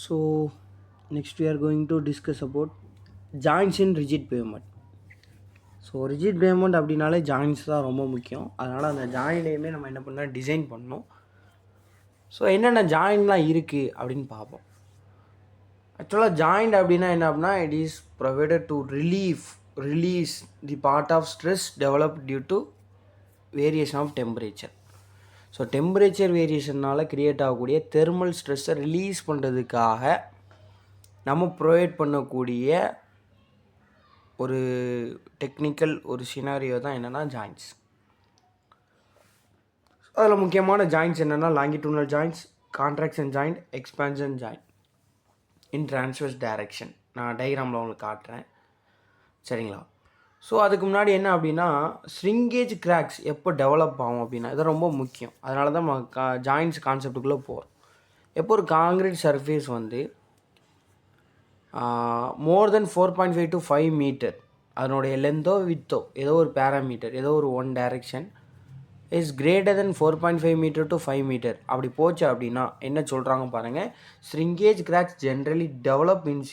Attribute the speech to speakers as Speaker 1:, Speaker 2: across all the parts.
Speaker 1: So next we are going to discuss about joints in rigid pavement. So rigid payment அப்படின்னாலே joints தான் ரொம்ப முக்கியம். அதனால் அந்த ஜாயின்லேயுமே நம்ம என்ன பண்ணால் டிசைன் பண்ணணும். ஸோ என்னென்ன ஜாயின்லாம் இருக்குது அப்படின்னு பார்ப்போம். ஆக்சுவலாக ஜாயிண்ட் அப்படின்னா என்ன அப்படின்னா it is provided to release the part of stress develop due to variation of temperature. So temperature வேரியேஷனால் க்ரியேட் ஆகக்கூடிய தெர்மல் ஸ்ட்ரெஸ்ஸை ரிலீஸ் பண்ணுறதுக்காக நம்ம ப்ரொவைட் பண்ணக்கூடிய ஒரு டெக்னிக்கல் ஒரு சினாரியோ தான் என்னென்னா ஜாயின்ட்ஸ். அதில் முக்கியமான ஜாயின்ட்ஸ் என்னென்னா longitudinal joints, contraction joint, expansion joint in transverse direction. நான் டயக்ராமில் உங்களுக்கு காட்டுறேன், சரிங்களா? ஸோ அதுக்கு முன்னாடி என்ன அப்படின்னா ஸ்ரிங்கேஜ் கிராக்ஸ் எப்போ டெவலப் ஆகும் அப்படின்னா இது ரொம்ப முக்கியம். அதனால தான் நம்ம ஜாயின்ட்ஸ் கான்செப்டுக்குள்ளே போகிறோம். எப்போ ஒரு காங்கிரீட் சர்ஃபேஸ் வந்து மோர் தென் 4.5 to 5 மீட்டர் அதனுடைய லென்த்தோ வித்தோ ஏதோ ஒரு பேராமீட்டர் ஏதோ ஒரு one direction is greater than 4.5 metre to 5 metre அப்படி போச்சு அப்படின்னா என்ன சொல்கிறாங்க பாருங்கள். Shrinkage cracks generally develop in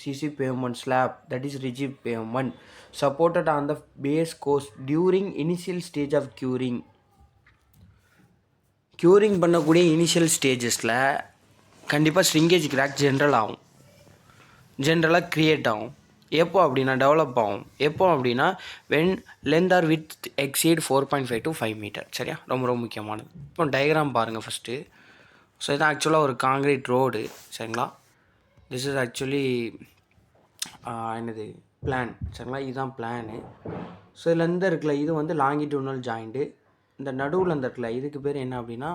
Speaker 1: CC pavement slab, that is rigid pavement, supported on the base course during initial stage of curing பண்ணக்கூடிய initial ஸ்டேஜஸில் கண்டிப்பாக shrinkage crack ஜென்ரலாக create ஆகும். எப்போ அப்படின்னா டெவலப் ஆகும் எப்போ அப்படின்னா when length or width exceed 4.5 to 5 metre. சரியா? ரொம்ப ரொம்ப முக்கியமானது. இப்போ டயக்ராம் பாருங்கள் ஃபஸ்ட்டு. ஸோ இதுதான் ஆக்சுவலாக ஒரு காங்கிரீட் ரோடு, சரிங்களா? திஸ் இஸ் ஆக்சுவலி என்னது பிளான், சரிங்களா? இதுதான் பிளானு. ஸோ இதில் இந்த இருக்குல்ல இது வந்து லாங்கிட்யூனல் ஜாயிண்ட்டு. இந்த நடுவில் இந்த இருக்குல்ல இதுக்கு பேர் என்ன அப்படின்னா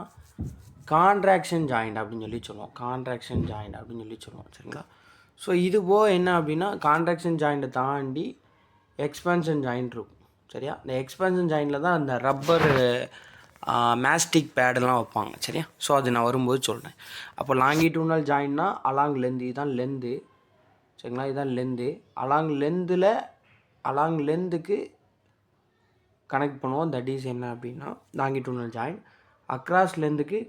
Speaker 1: கான்ட்ராக்ஷன் ஜாயிண்ட் அப்படின்னு சொல்லி சொல்லுவோம், சரிங்களா? ஸோ இது போக என்ன அப்படின்னா கான்ட்ராக்ஷன் ஜாயிண்ட்டை தாண்டி எக்ஸ்பான்ஷன் ஜாயிண்ட் இருக்கும், சரியா? இந்த எக்ஸ்பான்ஷன் ஜாயிண்டில் தான் அந்த ரப்பர் மேஸ்டிக் பேடெல்லாம் வைப்பாங்க, சரியா? ஸோ அது நான் வரும்போது சொல்கிறேன். அப்போ லாங்கிட்யூனல் ஜாயிண்ட்னா அலாங் லென்த், இதுதான் லென்த்து, சரிங்களா? இதுதான் லென்த்து. அலாங் லென்த்துக்கு கனெக்ட் பண்ணுவோம், தட் இஸ் என்ன அப்படின்னா லாங்கிட்யூனல் ஜாயிண்ட். அக்ராஸ் லென்த்துக்கு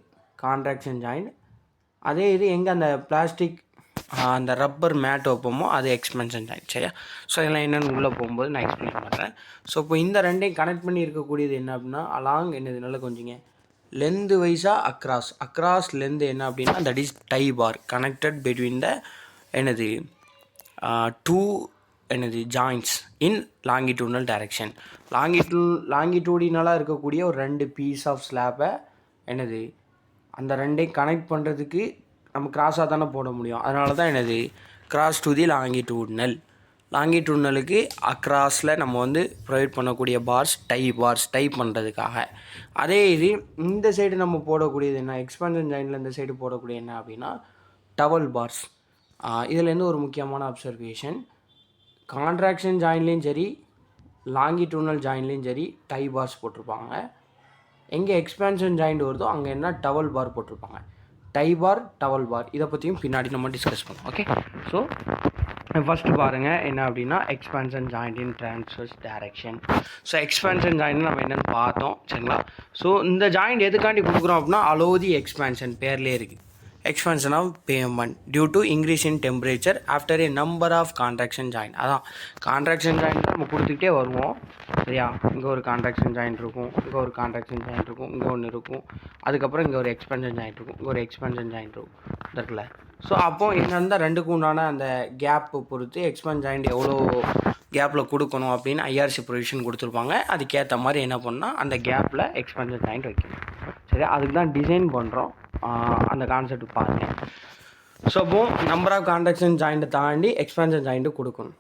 Speaker 1: கான்ட்ராக்ஷன் ஜாயிண்ட். அதே இது எங்கே அந்த பிளாஸ்டிக் அந்த ரப்பர் மேட் வைப்போமோ அது எக்ஸ்பென்ஷன் ஜாயிண்ட், சரியா? ஸோ இதெல்லாம் என்னென்னு உள்ளே போகும்போது நான் எக்ஸ்பிளைன் பண்ணுறேன். ஸோ இப்போ இந்த ரெண்டையும் கனெக்ட் பண்ணி இருக்கக்கூடியது என்ன அப்படின்னா அலாங் என்னது நல்லா கொஞ்சிங்க லென்த்து வைஸாக அக்ராஸ் லென்த் என்ன அப்படின்னா that is tie bar connected between the என்னது டூ என்னது ஜாயிண்ட்ஸ் இன் லாங்கிட்யூனல் டைரக்ஷன். லாங்கிட்யூடினலாக இருக்கக்கூடிய ஒரு 2 பீஸ் ஆஃப் ஸ்லாப்பை என்னது அந்த ரெண்டையும் கனெக்ட் பண்ணுறதுக்கு நம்ம கிராஸாக தானே போட முடியும். அதனால தான் என்னது கிராஸ் டு தி லாங்கிட்யூனலுக்கு அக்ராஸில் நம்ம வந்து ப்ரொவைட் பண்ணக்கூடிய டை பண்ணுறதுக்காக. அதே இது இந்த சைடு நம்ம போடக்கூடியது என்ன எக்ஸ்பான்ஷன் ஜாயிண்டில் இந்த சைடு போடக்கூடிய என்ன அப்படின்னா டவல் பார்ஸ். இதுலேருந்து ஒரு முக்கியமான அப்சர்வேஷன், கான்ட்ராக்ஷன் ஜாயின்லேயும் சரி லாங்கிட்யூனல் ஜாயின்லேயும் சரி டை பார்ஸ் போட்டிருப்பாங்க. எங்கே எக்ஸ்பான்ஷன் ஜாயிண்ட் வருதோ அங்கே என்ன டவல் பார் போட்டிருப்பாங்க. டை பார், டவல் பார், இதை பற்றியும் பின்னாடி நம்ம டிஸ்கஸ் பண்ணுவோம். ஓகே, ஸோ ஃபஸ்ட்டு பாருங்கள் என்ன அப்படின்னா expansion joint in transverse direction. So expansion joint நம்ம என்னென்னு பார்த்தோம், சரிங்களா? ஸோ இந்த ஜாயிண்ட் எதுக்காண்டி கொடுக்குறோம் அப்படின்னா அலோ தி எக்ஸ்பான்ஷன், பேர்லேயே இருக்குது expansion of pavement due to increase in temperature after a number of contraction joint. அதான் கான்ட்ராக்ஷன் ஜாயிண்ட் நம்ம கொடுத்துக்கிட்டே வருவோம், சரியா? இங்கே ஒரு கான்ட்ராக்ஷன் ஜாயிண்ட் இருக்கும், இங்கே ஒரு கான்ட்ராக்ஷன் ஜாயிண்ட் இருக்கும், இங்கே ஒன்று இருக்கும், அதுக்கப்புறம் இங்கே ஒரு எக்ஸ்பென்ஷன் ஜாயிண்ட் இருக்கும், இங்கே ஒரு எக்ஸ்பென்ஷன் ஜாயிண்ட் இருக்கும், இருக்குல்ல? ஸோ அப்போது என்னென்னா ரெண்டுக்கும் உண்டான அந்த கேப்பு பொறுத்து எக்ஸ்பென்ஷன் ஜாயிண்ட் எவ்வளோ கேப்பில் கொடுக்கணும் அப்படின்னு ஐஆர்சி ப்ரொவிஷன் கொடுத்துருப்பாங்க. அதுக்கேற்ற மாதிரி என்ன பண்ணால் அந்த கேப்பில் எக்ஸ்பென்ஷன் ஜாயிண்ட் வைக்கணும், சரியா? அதுக்கு தான் டிசைன் பண்ணுறோம். அந்த கான்செப்ட் பாருங்கள். ஸோ அப்போ நம்பர் ஆஃப் கான்ட்ராக்ஷன் ஜாயிண்ட்டை தாண்டி எக்ஸ்பான்ஷன் ஜாயிண்ட்டு கொடுக்கணும்.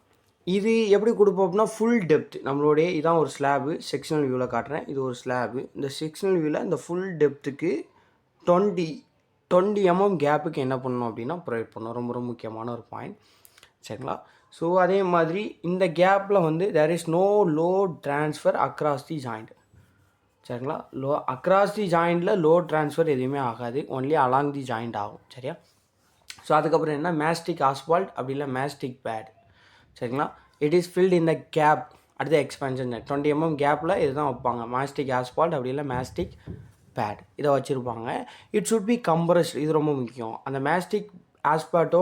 Speaker 1: இது எப்படி கொடுப்போம் அப்படின்னா ஃபுல் டெப்த் நம்மளுடைய இதான் ஒரு ஸ்லாபு, செக்ஷனல் வியூவில் காட்டுறேன். இது ஒரு ஸ்லாபு. இந்த செக்ஷனல் வியூவில் இந்த ஃபுல் டெப்த்துக்கு 20 mm கேப்புக்கு என்ன பண்ணணும் அப்படின்னா ப்ரொவைட் பண்ணணும். ரொம்ப ரொம்ப முக்கியமான ஒரு பாயிண்ட், சரிங்களா? ஸோ அதே மாதிரி இந்த கேப்பில் வந்து there is no load transfer across the joint, சரிங்களா? அக்ராஸ் தி ஜாயிண்டில் லோட் ட்ரான்ஸ்ஃபர் எதுவுமே ஆகாது, ஒன்லி அலாங் தி ஜாயிண்ட் ஆகும், சரியா? ஸோ அதுக்கப்புறம் என்ன மேஸ்டிக் ஆஸ்பால்ட் அப்படி இல்லை மேஸ்டிக் பேட், சரிங்களா? It is filled in the gap அடுத்த எக்ஸ்பென்ஷன் 20 mm கேப்பில் இதுதான் வைப்பாங்க. மேஸ்டிக் ஆஸ்பால்ட் அப்படி இல்லை மேஸ்டிக் பேட் இதை வச்சுருப்பாங்க. It should be compressed. இது ரொம்ப முக்கியம். அந்த ஆஸ்பாட்டோ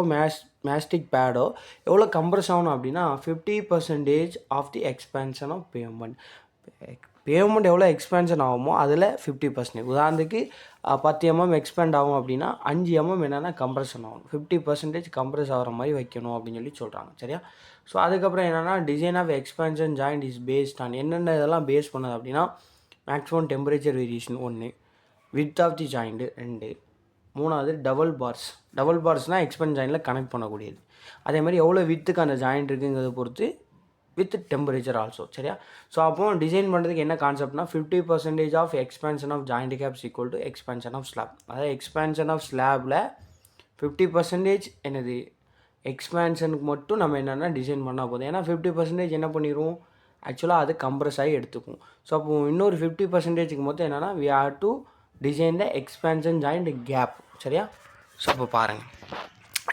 Speaker 1: மேஸ்டிக் பேடோ எவ்வளோ கம்ப்ரஸ் ஆகணும் அப்படின்னா 50% of the expansion of pavement எவ்வளோ எக்ஸ்பேன்ஷன் ஆகுமோ அதில் 50%. உதாரணத்துக்கு 10 mm எக்ஸ்பேண்ட் ஆகும் அப்படின்னா 5 mm என்னென்னா கம்ப்ரஷன் ஆகும். 50% கம்ப்ரஸ் ஆகிற மாதிரி வைக்கணும் அப்படின்னு சொல்கிறாங்க. சரியா? ஸோ அதுக்கப்புறம் என்னென்னா design of expansion joint is based on என்னென்ன இதெல்லாம் பேஸ் பண்ணது அப்படின்னா maximum temperature variation 1, width of the joint 2, 3வது டபுள் பார்ஸ்னால் எக்ஸ்பேன்ஷன் ஜாயிண்டில் கனெக்ட் பண்ணக்கூடியது. அதே மாதிரி எவ்வளோ வித்துக்கு அந்த ஜாயிண்ட் இருக்குங்கிறத பொறுத்து வித் டெம்பரேச்சர் ஆல்சோ. சரியா? ஸோ அப்போ டிசைன் பண்ணுறதுக்கு என்ன கான்செப்ட்னா 50% of expansion of joint gaps equal to expansion of slab. அதாவது எக்ஸ்பேன்ஷன் ஆஃப் ஸ்லாபில் 50% என்னது எக்ஸ்பேன்ஷனுக்கு மட்டும் நம்ம என்னென்னா டிசைன் பண்ணால் போதும். ஏன்னா 50% என்ன பண்ணிடுவோம், ஆக்சுவலாக அது கம்ப்ரஸ் ஆகி எடுத்துக்கும். ஸோ அப்போ இன்னொரு 50%க்கு மொத்தம் என்னென்னா we have to design the expansion joint gap. சரியா? ஸோ அப்போ பாருங்கள்,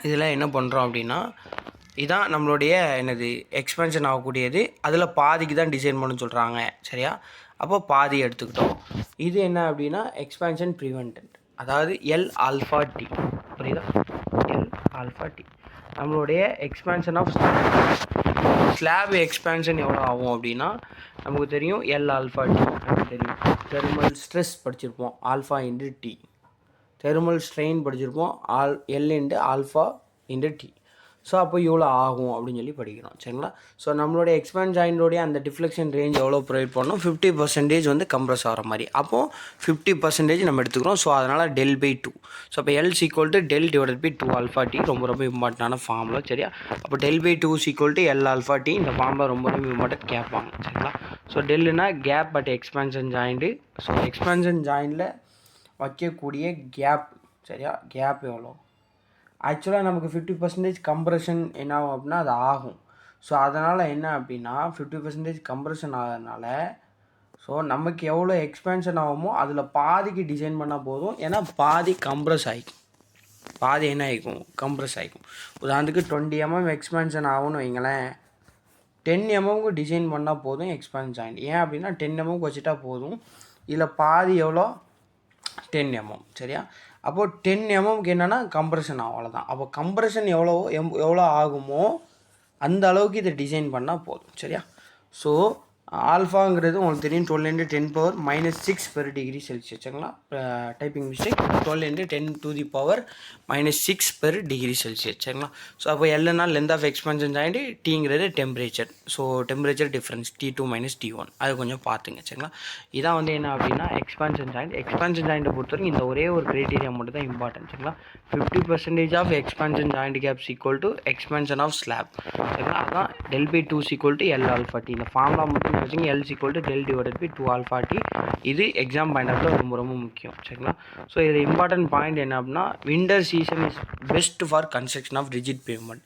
Speaker 1: இதில் என்ன பண்ணுறோம் அப்படின்னா இதான் நம்மளுடைய எக்ஸ்பேன்ஷன் ஆகக்கூடியது. அதில் பாதிக்கு தான் டிசைன் பண்ண சொல்கிறாங்க. சரியா? அப்போ பாதி எடுத்துக்கிட்டோம். இது என்ன அப்படின்னா எக்ஸ்பேன்ஷன் ப்ரிவென்டன்ட், அதாவது L-alpha-T. புரியுதா? L-alpha-T நம்மளுடைய எக்ஸ்பேன்ஷன் ஆஃப் ஸ்லாப் எக்ஸ்பேன்ஷன் எவ்வளோ ஆகும் அப்படின்னா நமக்கு தெரியும் L-alpha-T. நமக்கு தெரியும் தெர்மல் ஸ்ட்ரெஸ் படிச்சிருப்போம் alpha into T, thermal strain படிச்சிருப்போம் L/α/T. ஸோ அப்போ இவ்வளோ ஆகும் அப்படின்னு சொல்லி படிக்கிறோம். சரிங்களா? ஸோ நம்மளுடைய எக்ஸ்பேண்ட் ஜாயிண்டோடைய அந்த டிஃப்ளெக்ஷன் ரேஞ்ச் எவ்வளோ ப்ரொவைட் பண்ணோம், 50% வந்து கம்ப்ரஸ் ஆகிற மாதிரி. அப்போது 50% நம்ம எடுத்துக்கிறோம். ஸோ அதனால் del/2. ஸோ அப்போ L = del/2 ரொம்ப ரொம்ப இம்பார்ட்டண்டான ஃபார்முலா. சரியா? அப்போ del/2 = L-alpha-T. இந்த ஃபார்முலா ரொம்ப ரொம்ப இம்பார்ட்டன்ட் கேட்பாங்க. சரிங்களா? ஸோ டெல்லுனா gap at expansion joint. So expansion ஜாயிண்டில் வைக்கக்கூடிய கேப். சரியா? கேப் எவ்வளோ, ஆக்சுவலாக நமக்கு 50% கம்ப்ரெஷன் என்ன ஆகும் அப்படின்னா அது ஆகும். ஸோ அதனால் என்ன அப்படின்னா 50% கம்ப்ரெஷன் ஆகிறதுனால ஸோ நமக்கு எவ்வளோ எக்ஸ்பேன்ஷன் ஆகுமோ அதில் பாதிக்கு டிசைன் பண்ணால் போதும். ஏன்னா பாதி கம்ப்ரெஸ் ஆகிக்கும், பாதி என்ன ஆகிக்கும், கம்ப்ரெஸ் ஆகிக்கும். உதாரணத்துக்கு 20 mm எக்ஸ்பேன்ஷன் ஆகும்னு வைங்களேன், 10 mmக்கு டிசைன் பண்ணால் போதும் எக்ஸ்பேன்ஷன் ஜாயிண்ட். ஏன் அப்படின்னா 10 mmக்கு வச்சுட்டா போதும். இதில் பாதி எவ்வளோ, 10 mm. சரியா? அப்போது 10 mmக்கு என்னென்னா கம்ப்ரெஷன் ஆகும், அவ்வளோதான். அப்போ கம்ப்ரெஷன் எவ்வளோ ஆகுமோ அந்த அளவுக்கு இதை டிசைன் பண்ணால் போதும். சரியா? ஸோ ஆல்ஃபாங்கிறது உங்களுக்கு தெரியும் 12 × 10⁻⁶ per degree Celsius. சரிங்களா? Typing mistake. 12 × 10⁻⁶ per degree Celsius. சரிங்களா? ஸோ அப்போ எல்னா லென்த் ஆஃப் எக்ஸ்பேன்ஷன் ஜாயிண்ட், டீங்கிறது temperature. So temperature difference T2 - T1 அது கொஞ்சம் பார்த்துங்க. சரிங்களா? இதான் வந்து என்ன அப்படின்னா எக்ஸ்பேன்ஷன் ஜாயிண்ட். எக்ஸ்பேன்ஷன் ஜாயிண்ட்டை பொறுத்தவரைக்கும் இந்த ஒரே ஒரு க்ரைட்டீரியா மட்டும் தான் இம்பார்ட்டன்ட். சரிங்களா? 50% of expansion joint gaps equal to expansion of slab. சரிங்களா? அதான் del/2 = L-alpha-T. இந்த ஃபார்முலா மட்டும் வச்சுங்க. L = del/2α-T. இது எக்ஸாம் பாயிண்ட் ஆஃப் ரொம்ப ரொம்ப முக்கியம். சரிங்களா? ஸோ இது இம்பார்ட்டன்ட் பாயிண்ட் என்ன அப்படின்னா winter season is best for construction of rigid pavement.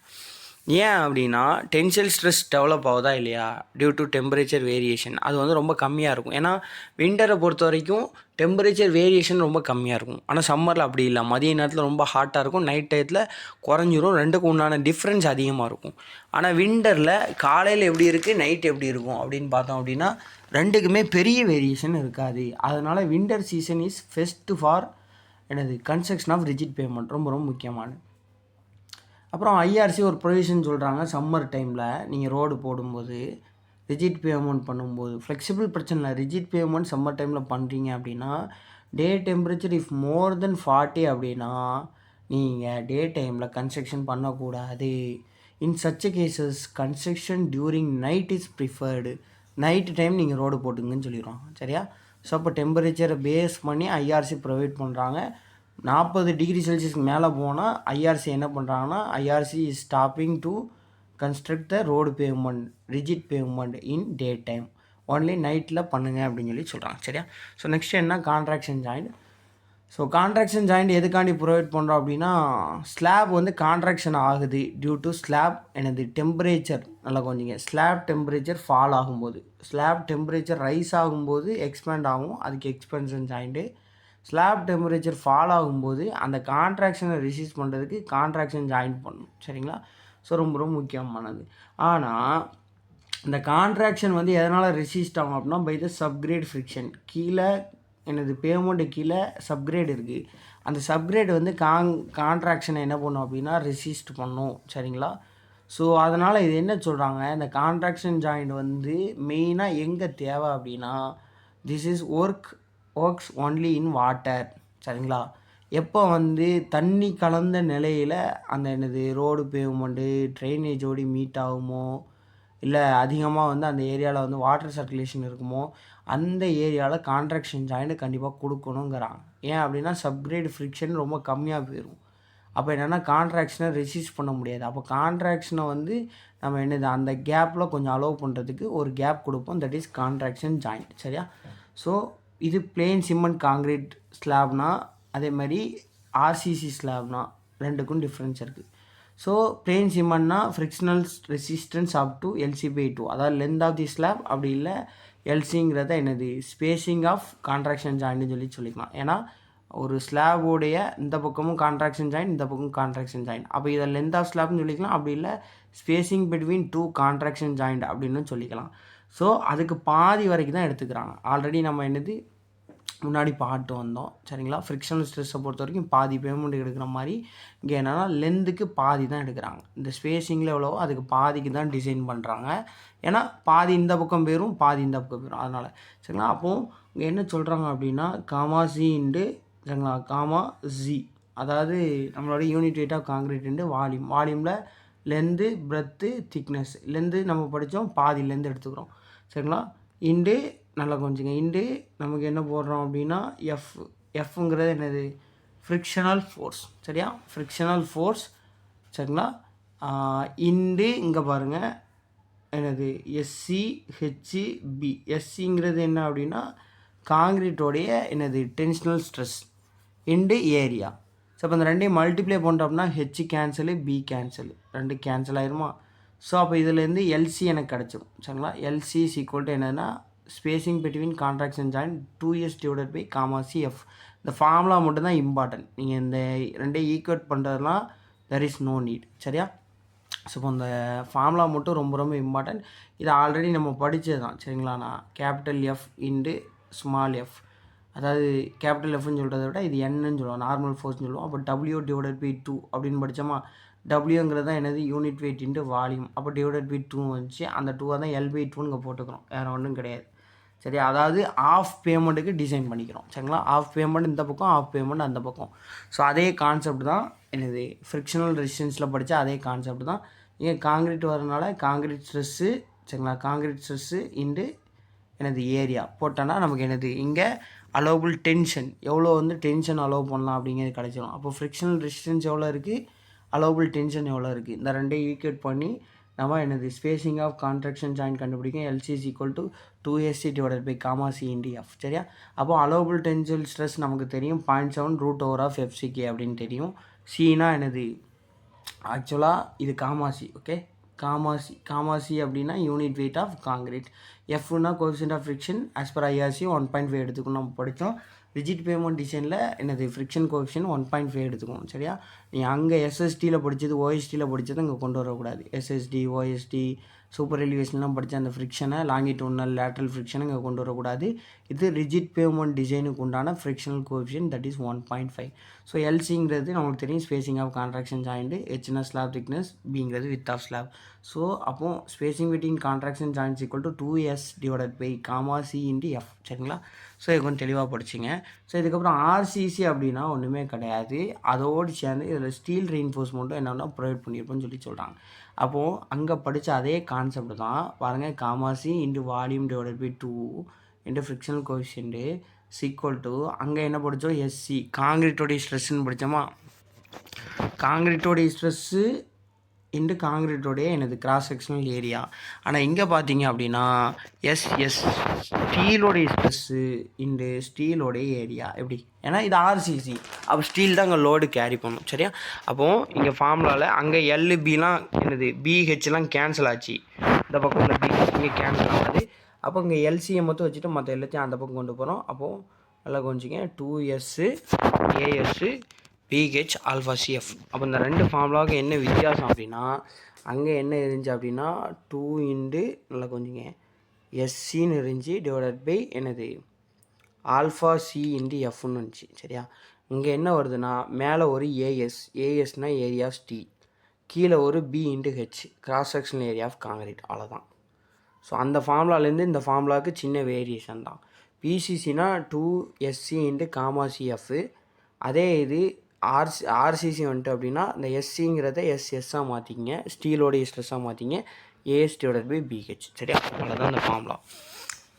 Speaker 1: ஏன் அப்படின்னா டென்சைல் ஸ்ட்ரெஸ் டெவலப் ஆகுதா இல்லையா டியூ டு டெம்பரேச்சர் வேரியேஷன், அது வந்து ரொம்ப கம்மியாக இருக்கும். ஏன்னா விண்டரை பொறுத்த வரைக்கும் டெம்பரேச்சர் வேரியேஷன் ரொம்ப கம்மியாக இருக்கும். ஆனால் சம்மரில் அப்படி இல்லை, மதிய நேரத்தில் ரொம்ப ஹாட்டாக இருக்கும், நைட் டயத்தில் குறைஞ்சிரும், ரெண்டுக்கும் உண்டான டிஃப்ரென்ஸ் அதிகமாக இருக்கும். ஆனால் விண்டரில் காலையில் எப்படி இருக்குது, நைட் எப்படி இருக்கும் அப்படின்னு பார்த்தோம் அப்படின்னா ரெண்டுக்குமே பெரிய வேரியேஷன் இருக்காது. அதனால் winter season is best for construction of rigid pavement, ரொம்ப ரொம்ப முக்கியமானது. அப்புறம் ஐஆர்சி ஒரு ப்ரொவிஷன் சொல்கிறாங்க, சம்மர் டைமில் நீங்கள் ரோடு போடும்போது ரிஜிட் பேவ்மெண்ட் பண்ணும்போது ஃப்ளெக்சிபிள் பிரச்சனை இல்லை, ரிஜிட் பேவ்மெண்ட் சம்மர் டைமில் பண்ணுறீங்க அப்படின்னா டே டெம்பரேச்சர் இஃப் மோர் தென் 40 அப்படின்னா நீங்கள் டே டைமில் கன்ஸ்ட்ரக்ஷன் பண்ணக்கூடாது. In such cases construction during night is preferred. Night time நீங்கள் ரோடு போட்டுங்கன்னு சொல்லிடுவாங்க. சரியா? ஸோ அப்போ டெம்பரேச்சரை பேஸ் பண்ணி ஐஆர்சி ப்ரொவைட் பண்ணுறாங்க. 40 டிகிரி செல்சியஸ்க்கு மேலே போனால் ஐஆர்சி என்ன பண்ணுறாங்கன்னா IRC is stopping to construct the road pavement, rigid pavement in day time, only நைட்டில் பண்ணுங்க அப்படின்னு சொல்லி சொல்கிறாங்க. சரியா? ஸோ நெக்ஸ்ட் என்ன, contraction joint. So contraction joint எதுக்காண்டி ப்ரொவைட் பண்ணுறோம் அப்படின்னா ஸ்லாப் வந்து கான்ட்ராக்ஷன் ஆகுது டியூ டு ஸ்லாப் டெம்பரேச்சர். நல்லா கொஞ்சிங்க, ஸ்லாப் டெம்பரேச்சர் ஃபால் ஆகும்போது, ஸ்லாப் டெம்பரேச்சர் ரைஸ் ஆகும்போது எக்ஸ்பேண்ட் ஆகும், அதுக்கு எக்ஸ்பென்ஷன் ஜாயிண்ட்டு. ஸ்லாப் டெம்பரேச்சர் ஃபால் ஆகும்போது அந்த கான்ட்ராக்ஷனை ரெசிஸ்ட் பண்ணுறதுக்கு கான்ட்ராக்ஷன் ஜாயின் பண்ணணும். சரிங்களா? ஸோ ரொம்ப ரொம்ப முக்கியமானது. ஆனால் இந்த கான்ட்ராக்ஷன் வந்து எதனால் ரெசிஸ்ட் ஆகும் அப்படின்னா பை த சப்கிரேட் ஃப்ரிக்ஷன். கீழே எனது பேமெண்ட்டு கீழே சப்கிரேட் இருக்குது. அந்த சப்கிரேட் வந்து கான்ட்ராக்ஷனை என்ன பண்ணும் அப்படின்னா ரெசிஸ்ட் பண்ணும். சரிங்களா? ஸோ அதனால் இது என்ன சொல்கிறாங்க, இந்த கான்ட்ராக்ஷன் ஜாயிண்ட் வந்து மெயினாக எங்கே தேவை அப்படின்னா this is works only in water. சரிங்களா? எப்போ வந்து தண்ணி கலந்த நிலையில் அந்த என்னது ரோடு பேமெண்ட்டு ட்ரைனேஜோடு மீட் ஆகுமோ, இல்லை அதிகமாக வந்து அந்த ஏரியாவில் வந்து வாட்டர் சர்க்குலேஷன் இருக்குமோ, அந்த ஏரியாவில் கான்ட்ராக்ஷன் ஜாயிண்ட் கண்டிப்பாக கொடுக்கணுங்கிறாங்க. ஏன் அப்படின்னா சப்கிரேட் ஃப்ரிக்ஷன் ரொம்ப கம்மியாக போயிடும். அப்போ என்னென்னா கான்ட்ராக்ஷனை ரெசிஸ்ட் பண்ண முடியாது. அப்போ கான்ட்ராக்ஷனை வந்து நம்ம என்னது அந்த கேப்பில் கொஞ்சம் அலோவ் பண்ணுறதுக்கு ஒரு கேப் கொடுப்போம். That is contraction joint. சரியா? ஸோ இது பிளெயின் சிமெண்ட் காங்கிரீட் ஸ்லாப்னா, அதே மாதிரி ஆர்சிசி ஸ்லாப்னா ரெண்டுக்கும் டிஃப்ரென்ஸ் இருக்குது. ஸோ பிளெயின் சிமெண்ட்னா frictional resistance up to LC/2, அதாவது லென்த் ஆஃப் தி ஸ்லாப், அப்படி இல்லை எல்சிங்கிறத என்னது ஸ்பேசிங் ஆஃப் கான்ட்ராக்ஷன் ஜாயிண்ட்னு சொல்லிக்கலாம். ஏன்னா ஒரு ஸ்லாபோடைய இந்த பக்கமும் கான்ட்ராக்ஷன் ஜாயிண்ட், இந்த பக்கமும் கான்ட்ராக்ஷன் ஜாயிண்ட். அப்போ இதை லென்த் ஆஃப் ஸ்லாப்னு சொல்லிக்கலாம், அப்படி இல்லை ஸ்பேசிங் பிட்வீன் 2 கான்ட்ராக்ஷன் ஜாயிண்ட் அப்படின்னு சொல்லிக்கலாம். ஸோ அதுக்கு பாதி வரைக்கும் தான் எடுத்துக்கிறாங்க. ஆல்ரெடி நம்ம என்னது முன்னாடி பாட்டு வந்தோம். சரிங்களா? ஃப்ரிக்ஷனல் ஸ்ட்ரெஸ்ஸை பொறுத்த வரைக்கும் பாதி பேமெண்ட் எடுக்கிற மாதிரி இங்கே என்னென்னா லென்த்துக்கு பாதி தான் எடுக்கிறாங்க. இந்த ஸ்பேசிங்கில் எவ்வளவோ அதுக்கு பாதிக்கு தான் டிசைன் பண்ணுறாங்க. ஏன்னா பாதி இந்த பக்கம் போயிடும், பாதி இந்த பக்கம் போயிடும். அதனால் சரிங்களா? அப்போது இங்கே என்ன சொல்கிறாங்க அப்படின்னா காமா C சரிங்களா, காமா Z, அதாவது நம்மளோட யூனிட் வெயிட் ஆஃப் காங்கிரீட் வால்யூமில் லென்த்து பிரெத்து திக்னஸ். லென்த்து நம்ம படித்தோம், பாதி லென்த்து எடுத்துக்கிறோம். சரிங்களா? இண்டு நல்லா கொஞ்சங்க இண்டு நமக்கு என்ன போடுறோம் அப்படின்னா எஃப்ங்கிறது என்னது ஃப்ரிக்ஷனல் ஃபோர்ஸ். சரியா? Frictional force. சரிங்களா? இண்டு இங்கே பாருங்கள் என்னது SCHB. எஸ்சிங்கிறது என்ன அப்படின்னா காங்கிரீட்டோடைய என்னது tensional stress into area. So அப்போ இந்த ரெண்டையும் மல்டிப்ளை பண்ணுறோம்னா H கேன்சலு, B கேன்சலு, ரெண்டு கேன்சல் ஆயிருமா? ஸோ அப்போ இதுலேருந்து LC எனக்கு கிடச்சிடும். சரிங்களா? LC இஸ் ஈக்குவல் டு என்னதுன்னா spacing between contraction joint 2S divided by gamma CF. இந்த ஃபார்முலா மட்டும்தான் இம்பார்ட்டன்ட். நீங்கள் இந்த ரெண்டையும் ஈக்குவேட் பண்ணுறதுலாம் தெர் இஸ் நோ நீட். சரியா? ஸோ இப்போ இந்த ஃபார்முலா மட்டும் ரொம்ப ரொம்ப இம்பார்ட்டன்ட். இது ஆல்ரெடி நம்ம படித்தது தான். சரிங்களா? நான் capital F into small F, அதாவது கேபிட்டல் எஃப்னு சொல்கிறத விட இது என்னன்னு சொல்லுவோம், நார்மல் ஃபோர்ஸ்னு சொல்லுவோம். அப்போ W டிவைடட் பை 2 அப்படின்னு படித்தோமா? Wங்கிறது தான் என்னது யூனிட் வெயிட் இன்ட்டு வால்யூம். அப்போ டிவைடட் பை 2 வந்துச்சு. அந்த 2 தான் L/2 இங்கே போட்டுக்கிறோம், வேறு ஒன்றும் கிடையாது. சரி, அதாவது ஆஃப் பேமெண்ட்டுக்கு டிசைன் பண்ணிக்கிறோம். சரிங்களா? ஆஃப் பேமெண்ட் இந்த பக்கம், ஆஃப் பேமெண்ட் அந்த பக்கம். ஸோ அதே கான்செப்ட் தான் என்னது ஃப்ரிக்ஷனல் ரெசிஸ்டன்ஸில் படித்தா அதே கான்செப்ட் தான். இங்கே காங்கிரீட் வரனால காங்கிரீட் ஸ்ட்ரெஸ்ஸு. சரிங்களா? காங்கிரீட் ஸ்ட்ரெஸ்ஸு இன்ட்டு எனது ஏரியா போட்டோன்னா நமக்கு என்னது இங்கே அலோவபிள் டென்ஷன் எவ்வளோ வந்து டென்ஷன் அலோவ் பண்ணலாம் அப்படிங்கிறது கிடச்சிடும். அப்போ ஃப்ரிக்ஷனல் ரெசிஸ்டன்ஸ் எவ்வளோ இருக்குது, அலோவபிள் டென்ஷன் எவ்வளோ இருக்குது, இந்த ரெண்டையும் ஈக்குவேட் பண்ணி நம்ம என்னது ஸ்பேசிங் ஆஃப் கான்ட்ராக்ஷன் ஜாயிண்ட் கண்டுபிடிக்கும். LC is equal to 2SC divided by gamma C into F. சரியா? அப்போ அலோவபிள் டென்ஷன் ஸ்ட்ரெஸ் நமக்கு தெரியும் 0.7 √/FCK அப்படின்னு தெரியும். Cனா என்னது ஆக்சுவலாக இது gamma C. Okay, gamma C அப்படின்னா யூனிட் வெயிட் ஆஃப் காங்கிரீட். எஃப்னா coefficient of friction as per IRC 1.5 எடுத்துக்கணும். நம்ம படித்தோம் ரிஜிட் பேமெண்ட் டிசைனில் என்னது ஃப்ரிக்ஷன் கோஎஃபிஷியன்ட் 1.5 எடுத்துக்கணும். சரியா? நீங்கள் அங்கே SSTயில் படித்தது OSTயில் படித்தது இங்கே கொண்டு வரக்கூடாது. SSD OST சூப்பர் எலிவேஷன்லாம் படித்த அந்த ஃப்ரிக்ஷனை லாங்கிட்யூனல் லேட்ரல் ஃப்ரிக்ஷனை இங்கே கொண்டு வரக்கூடாது. இது ரிஜிட் பேமெண்ட் டிசைனுக்கு உண்டான frictional coefficient that is 1.5. So LCங்கிறது நம்மளுக்கு தெரியும் ஸ்பேசிங் ஆஃப் கான்ட்ராக்ஷன் ஜாயிண்ட், Hனா ஸ்லாப் திக்னஸ், Bங்கிறது வித் ஆஃப் ஸ்லாப். ஸோ அப்போ spacing between contraction joints equal to 2S divided by gamma C into F. சரிங்களா? ஸோ இது கொஞ்சம் தெளிவாக படிச்சிங்க. ஸோ இதுக்கப்புறம் RCC அப்படின்னா ஒன்றுமே கிடையாது, அதோடு சேர்ந்து இதில் ஸ்டீல் ரீஇன்ஃபோர்ஸ்மெண்ட்டும் என்னென்னா ப்ரொவைட் பண்ணியிருப்போம்னு சொல்கிறாங்க. அப்போது அங்கே படித்த அதே கான்செப்ட் தான் பாருங்கள். Gamma C into volume divided by 2 into frictional coefficient equal to அங்கே என்ன படித்தோம் SC காங்கிரீட்டோடைய ஸ்ட்ரெஸ்ன்னு படித்தோமா? காங்கிரீட்டோடைய ஸ்ட்ரெஸ்ஸு இன்டு காங்கிரீட்டோடைய எனது கிராஸ் செக்ஷனல் ஏரியா. ஆனால் இங்கே பார்த்தீங்க அப்படின்னா SS ஸ்டீலோடைய ஸ்ட்ரெஸ்ஸு இன்டு ஸ்டீலோடைய ஏரியா. எப்படி? ஏன்னா இது RCC, அப்போ ஸ்டீல் தான் அங்கே லோடு கேரி பண்ணும். சரியா? அப்போது இங்கே ஃபார்முலாவில் அங்கே LBலாம் என்னது BHலாம் கேன்சல் ஆச்சு, இந்த பக்கம் உள்ள B இங்கே கேன்சல் ஆகாது. அப்போ இங்கே LCயை மட்டும் வச்சுட்டு மற்ற எல்லாத்தையும் அந்த பக்கம் கொண்டு போகிறோம். அப்போது நல்லா கொஞ்சிங்க 2S AS BH alpha CF. அப்போ இந்த ரெண்டு ஃபார்முலாவுக்கு என்ன வித்தியாசம் அப்படின்னா அங்கே என்ன இருந்துச்சு அப்படின்னா 2 இன்டு நல்லா கொஞ்சிங்க SCன்னு இருந்துச்சு டிவைடட் பை என்னது ஆல்ஃபா சி இன்ட்டு எஃப்னு வந்துச்சு. சரியா, இங்கே என்ன வருதுன்னா மேலே ஒரு ஏஎஸ்னால் ஏரியா ஆஃப் ஸ்டீல், கீழே ஒரு B into H cross sectional area of concrete, அவ்வளோதான். ஸோ அந்த ஃபார்முலாலேருந்து இந்த ஃபார்முலாவுக்கு சின்ன வேரியேஷன் தான். பிசிசினா 2SC இன்ட்டு காமா சிஎஃப். அதே இது ஆர்சிசி வந்துட்டு அப்படின்னா இந்த எஸ்சிங்கிறத எஸ்எஸ்ஸாக மாற்றிக்கிங்க, ஸ்டீலோடைய ஸ்ட்ரெஸ்ஸாக மாற்றிங்க, ஏஎஸ் டிவைடட் பை பிஹெச். சரியா, அவ்வளோதான் இந்த formula.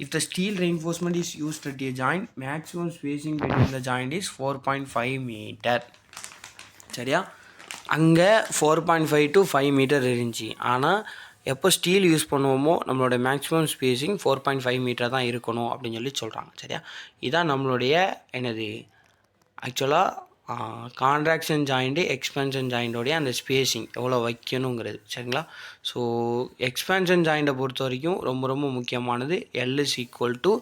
Speaker 1: If the steel reinforcement is used at a joint, maximum spacing between the joint is 4.5 meter. சரியா, அங்கே 4.5 to 5 மீட்டர் இருந்துச்சு. ஆனால் எப்போ ஸ்டீல் யூஸ் பண்ணுவோமோ நம்மளோட மேக்ஸிமம் ஸ்பேஸிங் 4.5 மீட்டர் தான் இருக்கணும் அப்படின்னு சொல்லி சொல்கிறாங்க. சரியா, இதான் நம்மளுடைய என்னது ஆக்சுவலாக கான்ட்ராக்ஷன் ஜாயிண்ட்டு எக்ஸ்பென்ஷன் ஜாயிண்டோடைய அந்த ஸ்பேஸிங் எவ்வளோ வைக்கணுங்கிறது. சரிங்களா, ஸோ எக்ஸ்பென்ஷன் ஜாயிண்ட்டை பொறுத்த வரைக்கும் ரொம்ப ரொம்ப முக்கியமானது L is equal to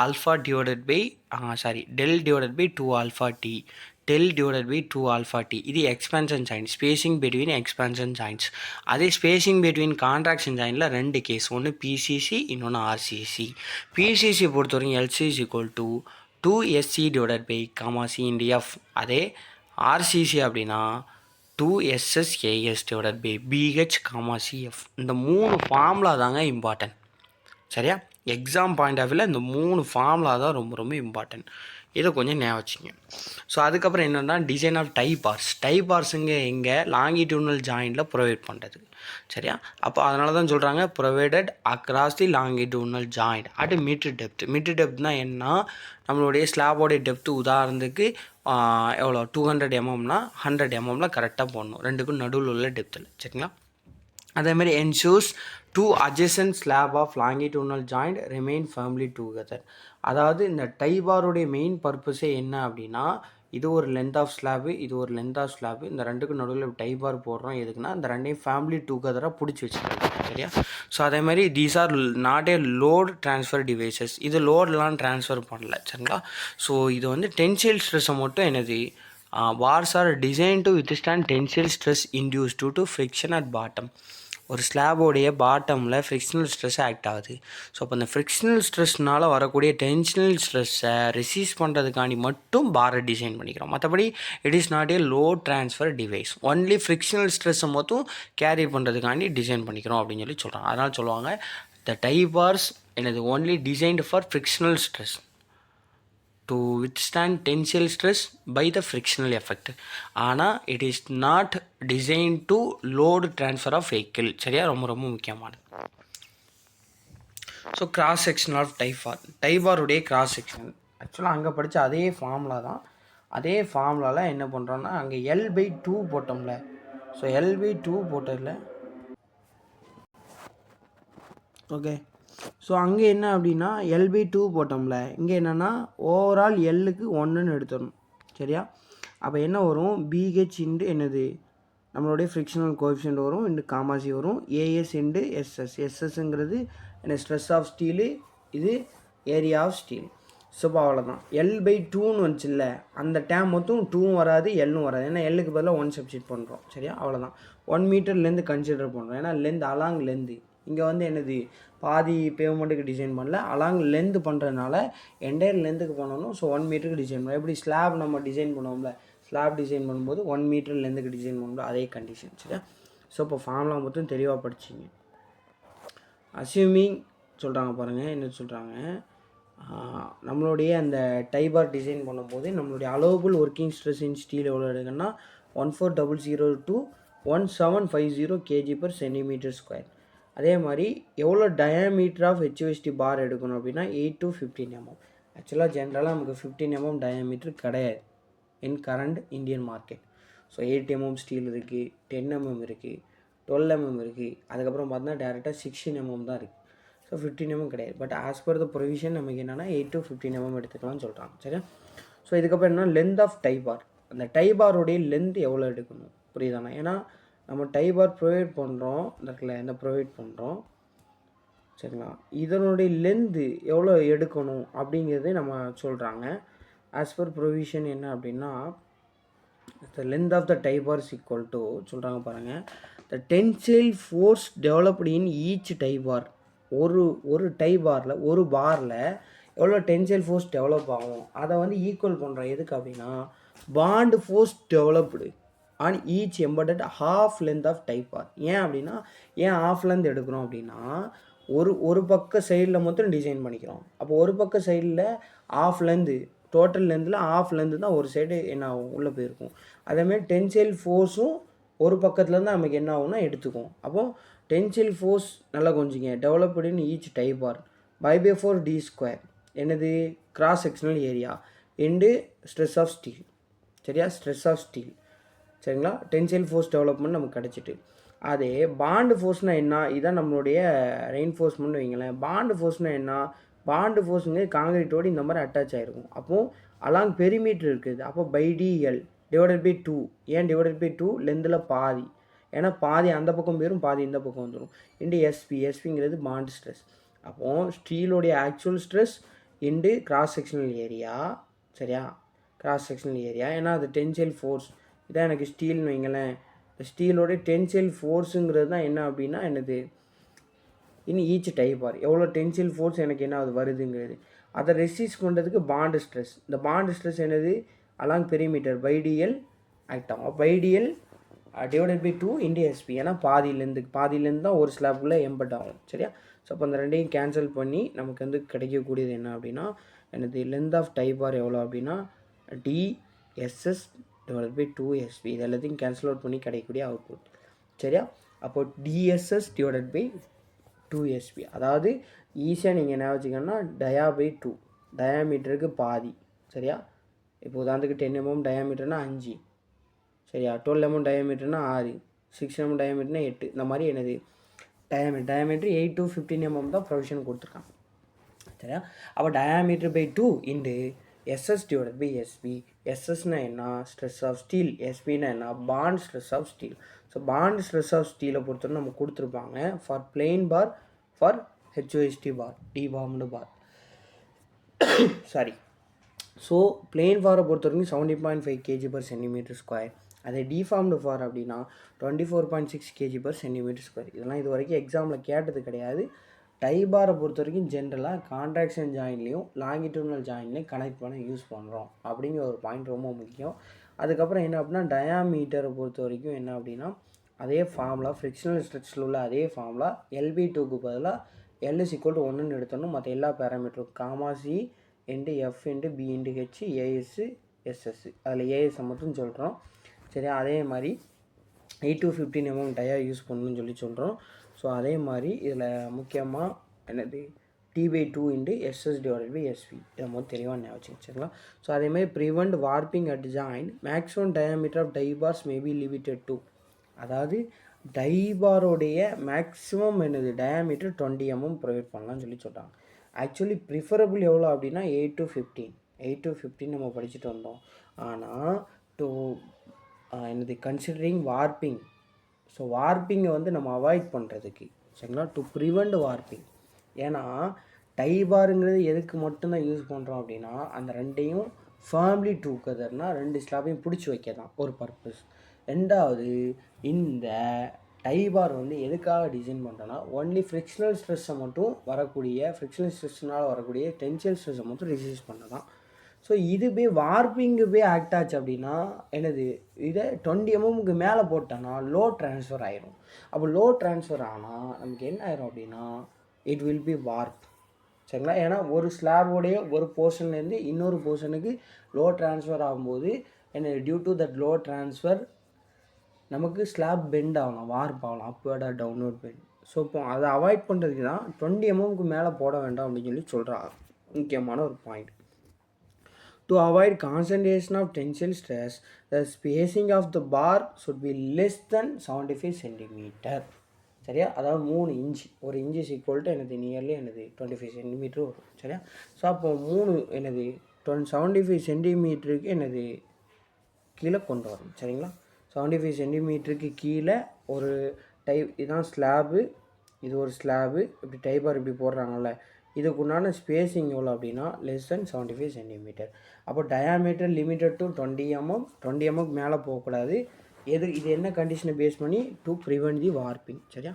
Speaker 1: alpha divided by del divided by 2 alpha t, del divided by 2 alpha t. இது எக்ஸ்பென்ஷன் ஜாயிண்ட், ஸ்பேஸிங் பிட்வீன் எக்ஸ்பென்ஷன் ஜாயிண்ட்ஸ். அதே ஸ்பேஸிங் பிட்வீன் கான்ட்ராக்ஷன் ஜாயிண்டில் ரெண்டு கேஸ், ஒன்று பிசிசி இன்னொன்று ஆர்சிசி. பிசிசி பொறுத்த வரைக்கும் LC is equal to 2SC divided by gamma C into F. அதே RCC அப்படின்னா 2SSAS divided by BH gamma CF. இந்த 3 ஃபார்முலா தாங்க இம்பார்ட்டன்ட். சரியா, எக்ஸாம் பாயிண்ட் ஆஃப் வியூவில் இந்த 3 ஃபார்முலா தான் ரொம்ப ரொம்ப இம்பார்ட்டன்ட். இதை கொஞ்சம் ஞாபகம் வச்சுங்க. ஸோ அதுக்கப்புறம் என்னென்னா டிசைன் ஆஃப் டை பார்ஸுங்க எங்கே லாங்கிடியூனல் ஜாயிண்டில் ப்ரொவைட் பண்ணுறது. சரியா, அப்போ அதனால தான் சொல்கிறாங்க provided across the longitudinal joint at metre depth. Metre டெப்த்னால் என்ன, நம்மளுடைய ஸ்லாபோடைய டெப்த்து உதாரணத்துக்கு எவ்வளோ 200 mmனா 100 mmல கரெக்டாக போடணும், ரெண்டுக்கும் நடுவில் உள்ள டெப்த்தில். சரிங்களா, அதேமாதிரி ensures 2 adjacent slab of longitudinal joint remain firmly together. அதாவது இந்த டைபாருடைய மெயின் பர்பஸே என்ன அப்படின்னா, இது ஒரு லென்த் ஆஃப் ஸ்லாபு, இது ஒரு லென்த் ஆஃப் ஸ்லாபு, இந்த ரெண்டுக்கும் நடுவில் டைபார் போடுறோம் எதுக்குன்னா இந்த ரெண்டையும் ஃபேமிலி டுகெதராக பிடிச்சி வச்சுருக்கோம். சரியா, ஸோ அதேமாதிரி these are not a load transfer devices, இது லோடெலாம் ட்ரான்ஸ்ஃபர் பண்ணல. சரிங்களா, ஸோ இது வந்து டென்சைல் ஸ்ட்ரெஸ்ஸை மட்டும் என்னது bars are design to withstand tensile stress induce to friction at bottom. ஒரு ஸ்லாபோடைய பாட்டமில் ஃப்ரிக்ஷனல் ஸ்ட்ரெஸ் ஆக்ட் ஆகுது. ஸோ அப்போ அந்த ஃப்ரிக்ஷனல் ஸ்ட்ரெஸ்னால் வரக்கூடிய டென்ஷனல் ஸ்ட்ரெஸ்ஸை ரெசிஸ் பண்ணுறதுக்காண்டி மட்டும் பாரை டிசைன் பண்ணிக்கிறோம். மற்றபடி it is not a low transfer device, only frictional ஸ்ட்ரெஸ்ஸை மட்டும் கேரி பண்ணுறதுக்காண்டி டிசைன் பண்ணிக்கிறோம் அப்படின்னு சொல்லி சொல்கிறாங்க. அதனால் சொல்லுவாங்க த டை பார்ஸ் என்னது only designed for frictional stress to withstand tensile stress by the frictional effect. ஆனால் it is not designed to load transfer of vehicle. சரியா, ரொம்ப ரொம்ப முக்கியமானது. ஸோ கிராஸ் செக்ஷன் ஆஃப் டைபாருடைய கிராஸ் செக்ஷன் ஆக்சுவலாக அங்கே படித்த அதே ஃபார்முலா தான். அதே ஃபார்முலாவில் என்ன பண்ணுறோன்னா அங்கே L/2 போட்டோம்ல, ஸோ L/2 போட்டதில் ஓகே. ஸோ அங்கே என்ன அப்படின்னா L/2 போட்டோம்ல, இங்கே என்னென்னா ஓவரால் எல்லுக்கு 1ன்னு எடுத்துடணும். சரியா, அப்போ என்ன வரும் பிஹெச் இன்ட்டு என்னது நம்மளுடைய ஃப்ரிக்ஷனல் கோஎஃபிஷியன்ட் வரும், இன்ட்டு காமாசி வரும், ஏஎஸ் இன்ட்டு எஸ்எஸ்ங்கிறது என்ன ஸ்ட்ரெஸ் ஆஃப் ஸ்டீலு, இது ஏரியா ஆஃப் ஸ்டீல். ஸோ இப்போ அவ்வளோதான். L/2ன்னு வந்துச்சுல்ல, அந்த டேம் மொத்தம் 2வும் வராது எல்லும் வராது, ஏன்னா எல்லுக்கு பதிலாக 1 சப்ஸ்டிட் பண்ணுறோம். சரியா, அவ்வளோதான். 1 மீட்டர்லேருந்து கன்சிடர் பண்ணுறோம், ஏன்னா லென்த் அலாங் லென்த்து. இங்கே வந்து என்னது பாதி பேமெண்ட்டுக்கு டிசைன் பண்ணல, அலாங் லென்த்து பண்ணுறதுனால என்டையர் லென்த்துக்கு பண்ணணும். ஸோ 1 மீட்டருக்கு டிசைன் பண்ணலாம். எப்படி ஸ்லாப் நம்ம டிசைன் பண்ணுவோம்ல, ஸ்லாப் டிசைன் பண்ணும்போது 1 மீட்டர் லென்த்துக்கு டிசைன் பண்ணுவோம்ல, அதே கண்டிஷன். சரியா, ஸோ இப்போ ஃபார்முலா மொத்தம் தெளிவாக படிச்சிங்க. அஸ்யூமிங் சொல்கிறாங்க பாருங்கள், என்ன சொல்கிறாங்க, நம்மளுடைய அந்த டைபார் டிசைன் பண்ணும்போது நம்மளுடைய அலோவபிள் ஒர்க்கிங் ஸ்ட்ரெஸ் இன் ஸ்டீல் எவ்வளோ எடுக்குன்னா 1400 to 1750 kg/cm². அதே மாதிரி எவ்வளோ டயாமீட்டர் ஆஃப் ஹெச்ஓஎஸ்டி பார் எடுக்கணும் அப்படின்னா 8 to 15 mm. ஆக்சுவலாக ஜென்ரலாக நமக்கு 15 mm டயாமீட்டர் கிடையாது இன் current Indian market. So 8 mm steel இருக்குது, 10 mm இருக்குது, 12 mm இருக்குது, அதுக்கப்புறம் பார்த்தீங்கன்னா டேரெக்டாக 16 mm தான் இருக்குது. ஸோ 15 mm கிடையாது. But as per the provision நமக்கு என்னென்னா 8 to 15 mm எடுத்துக்கலாம்னு சொல்கிறாங்க. சரியா, ஸோ இதுக்கப்புறம் என்ன லென்த் ஆஃப் டைபார், அந்த டைபாருடைய லென்த் எவ்வளோ எடுக்கணும் புரியுதாண்ணா, ஏன்னா நம்ம டைபார் ப்ரொவைட் பண்ணுறோம், இந்த ப்ரொவைட் பண்ணுறோம். சரிங்களா, இதனுடைய லென்த்து எவ்வளோ எடுக்கணும் அப்படிங்கிறதே நம்ம சொல்கிறாங்க. ஆஸ் பர் ப்ரொவிஷன் என்ன அப்படின்னா the length of the tie bar is equal to சொல்கிறாங்க பாருங்கள், the tensile force developed in each tie bar. ஒரு டைபாரில் ஒரு பாரில் எவ்வளோ டென்சைல் ஃபோர்ஸ் டெவலப் ஆகும் அதை வந்து ஈக்குவல் பண்ணுறோம். எதுக்கு அப்படின்னா bond force developed on each embedded half length of tie bar. ஏன் அப்படின்னா ஏன் ஹாஃப் லென்த் எடுக்கிறோம் அப்படின்னா ஒரு பக்க சைடில் மட்டும் டிசைன் பண்ணிக்கிறோம். அப்போ ஒரு பக்க சைடில் ஆஃப் லென்த்து டோட்டல் லென்த்தில் ஆஃப் லென்த்து தான் ஒரு சைடு என்ன ஆகும் உள்ளே போயிருக்கும். அதேமாதிரி டென்சைல் ஃபோர்ஸும் ஒரு பக்கத்துலேருந்து நமக்கு என்ன ஆகும்னா எடுத்துக்கும். அப்போது டென்சைல் ஃபோர்ஸ் நல்லா கொஞ்சிங்க developed in each tie bar பை/4 d². என்னது cross sectional area into stress of steel. சரியா, ஸ்ட்ரெஸ் ஆஃப் ஸ்டீல். சரிங்களா, டென்சைல் ஃபோர்ஸ் டெவலப்மெண்ட் நமக்கு கிடச்சிட்டு. அதே பாண்டு ஃபோர்ஸ்னால் என்ன, இதுதான் நம்மளுடைய ரெயின்ஃபோர்ஸ்மெண்ட் வைங்களேன். பாண்டு ஃபோர்ஸ்னால் என்ன, பாண்டு ஃபோர்ஸுங்க காங்கிரீட்டோடு இந்த மாதிரி அட்டாச் ஆகிருக்கும். அப்போது அலாங் பெரிமீட்டர் இருக்குது. அப்போ πdl டிவைடட் பை 2. ஏன் டிவைடட் பை 2, லென்த்தில் பாதி. ஏன்னா பாதி அந்த பக்கம் போயிடும், பாதி இந்த பக்கம் வந்துடும். இன்டு எஸ்பிங்கிறது பாண்ட் ஸ்ட்ரெஸ். அப்போது ஸ்டீலோடைய actual stress into cross sectional area. சரியா, கிராஸ் செக்ஷனல் ஏரியா. ஏன்னா அது டென்சைல் ஃபோர்ஸ். இதான் எனக்கு ஸ்டீல்னு வைங்களேன். ஸ்டீலோடைய டென்சைல் ஃபோர்ஸுங்கிறது தான் என்ன அப்படின்னா என்னது இன்னும் ஈச் டைப் பார் எவ்வளோ டென்சைல் ஃபோர்ஸ் எனக்கு என்ன அது வருதுங்கிறது. அதை ரெசிஸ்ட் பண்ணுறதுக்கு பாண்டு ஸ்ட்ரெஸ். இந்த பாண்டு ஸ்ட்ரெஸ் என்னது அலாங் பெரிமீட்டர் πdl ஆக்ட் ஆகும். πdl divided by 2 into SP. ஏன்னா பாதியிலேருந்து தான் ஒரு ஸ்லாப்புக்குள்ளே எம்பட் ஆகும். சரியா, ஸோ அப்போ அந்த ரெண்டையும் கேன்சல் பண்ணி நமக்கு வந்து கிடைக்கக்கூடியது என்ன அப்படின்னா என்னது லென்த் ஆஃப் டைப் பார் எவ்வளோ அப்படின்னா dss டிவைடட் பை 2sp. இது எல்லாத்தையும் கேன்சல் அவுட் பண்ணி கிடைக்கக்கூடிய அவுட்புட். சரியா, அப்போ dss டிவைடட் பை 2sp. அதாவது ஈஸியாக நீங்கள் என்ன வச்சுக்கணும்னா டயா/2 டயாமீட்டருக்கு பாதி. சரியா, இப்போ உதாரணத்துக்கு 10 mm டயாமீட்டர்னா 5. சரியா, 12 mm டயாமீட்டர்னா 6, 6 mm டயாமீட்டர்னா 8. இந்த மாதிரி என்னது டயாமீட்டர் 8 to 15 mm தான் ப்ரொவிஷன் கொடுத்துருக்காங்க. சரியா, அப்போ diameter by 2 into SS divided by SP. எஸ்எஸ்னா என்ன, ஸ்ட்ரெஸ் ஆஃப் ஸ்டீல். எஸ்பின்னா என்ன, பாண்ட் ஸ்ட்ரெஸ் ஆஃப் ஸ்டீல். ஸோ பாண்ட் ஸ்ட்ரெஸ் ஆஃப் ஸ்டீலை பொறுத்தவரை நம்ம கொடுத்துருப்பாங்க for plain bar, for HOST bar, deformed bar. Sorry, so plain பாரை பொறுத்த வரைக்கும் 70.5 kg/cm². அதே டிஃபார்ம்டு பார் அப்படின்னா 24.6 kg/cm². இதெல்லாம் இது வரைக்கும் எக்ஸாமில் கேட்டது கிடையாது. டைபாரை பொறுத்த வரைக்கும் ஜென்ரலாக கான்ட்ராக்ஷன் ஜாயின்லேயும் லாங்கிடியூனல் ஜாயின்லேயும் கனெக்ட் பண்ண யூஸ் பண்ணுறோம் அப்படிங்கிற ஒரு பாயிண்ட் ரொம்ப முக்கியம். அதுக்கப்புறம் என்ன அப்படின்னா டயாமீட்டரை பொறுத்த வரைக்கும் என்ன அப்படின்னா அதே ஃபார்முலா, ஃப்ரிக்ஷனல் ஸ்ட்ரெச்சில் உள்ள அதே ஃபார்முலா LB2க்கு பதிலாக L = 1ன்னு எடுத்தோம். மற்ற எல்லா பேராமீட்டரும் gamma C into F into B into H AS SS. அதில் ஏஎஸ்ஸை மட்டும் சொல்கிறோம். சரியா, அதே மாதிரி 8 to 15 mm டயா யூஸ் பண்ணணும்னு சொல்கிறோம். ஸோ அதே மாதிரி இதில் முக்கியமாக என்னது T/2 into SS divided by SP. இதை மட்டும் தெளிவாக ஞாபகம் வச்சுங்களா. ஸோ அதேமாதிரி prevent warping at joint maximum diameter of tie bars may be limited to. அதாவது டைபாரோடைய மேக்ஸிமம் என்னது டயாமீட்டர் 20 mm ப்ரொவைட் பண்ணலாம்னு சொல்கிறாங்க. ஆக்சுவலி ப்ரிஃபரபிள் எவ்வளோ அப்படின்னா 8 to 15 நம்ம படிச்சுட்டு வந்தோம். ஆனால் டு என்னது கன்சிடரிங் வார்ப்பிங். ஸோ வார்ப்பிங்கை வந்து நம்ம அவாய்ட் பண்ணுறதுக்கு சரிங்களா, டு ப்ரிவெண்ட் வார்ப்பிங். ஏன்னா டைபாருங்கிறது எதுக்கு மட்டும்தான் யூஸ் பண்ணுறோம் அப்படின்னா அந்த ரெண்டையும் ஃபேமிலி டுகெதர்னா ரெண்டு ஸ்லாப்பையும் பிடிச்சி வைக்க தான் ஒரு பர்பஸ். ரெண்டாவது இந்த டைபார் வந்து எதுக்காக டிசைன் பண்ணுறோன்னா ஒன்லி ஃப்ரிக்ஷனல் ஸ்ட்ரெஸ்ஸை மட்டும் ஃப்ரிக்ஷனல் ஸ்ட்ரெஸ்னால் வரக்கூடிய டென்ஷியல் ஸ்ட்ரெஸ்ஸை மட்டும் ரெசிஸ்ட் பண்ண தான். ஸோ இதுவே வார்ப்பிங்கு போய் ஆக்ட் ஆச்சு அப்படின்னா என்னது இதை 20 mmக்கு மேலே போட்டோன்னா லோ ட்ரான்ஸ்ஃபர் ஆயிரும். அப்போ லோ ட்ரான்ஸ்ஃபர் ஆனால் நமக்கு என்ன ஆயிரும் அப்படின்னா இட் வில் பி வார்ப். சரிங்களா, ஏன்னா ஒரு ஸ்லாபோடைய ஒரு போர்ஷன்லேருந்து இன்னொரு போர்ஷனுக்கு லோ ட்ரான்ஸ்ஃபர் ஆகும்போது என்ன due to that load transfer நமக்கு ஸ்லாப் பெண்ட் ஆகலாம், வார்ப் ஆகலாம், அப்வர்டாக டவுன்வர்ட் பெண்ட். ஸோ இப்போ அதை அவாய்ட் பண்ணுறதுக்கு தான் 20 mmக்கு மேலே போட வேண்டாம் அப்படின்னு சொல்கிறாங்க. முக்கியமான ஒரு point. To avoid concentration of tensile stress, the spacing of the bar should be less than 75 cm. சரியா, அதாவது 3 இன்ச்சு, ஒரு இன்ச் இஸ் ஈக்குவல் டு எனது நியர்லி எனது 25 cm வரும். சரியா, ஸோ அப்போ 3 எனது 75 cm எனது கீழே கொண்டு வரணும். சரிங்களா, 75 cm கீழே ஒரு இதுதான் ஸ்லாபு, இது ஒரு ஸ்லாபு, இப்படி டைபார் இப்படி போடுறாங்கல்ல, இதுக்குண்டான ஸ்பேஸிங் எவ்வளோ அப்படின்னா லெஸ் தென் 75 cm. அப்போ டயாமீட்டர் லிமிட்டட் டு 20 mm, 20 mmக்கு மேலே போகக்கூடாது. இது என்ன கண்டிஷனை பேஸ் பண்ணி டு ப்ரிவெண்ட் தி வார்ப்பிங். சரியா,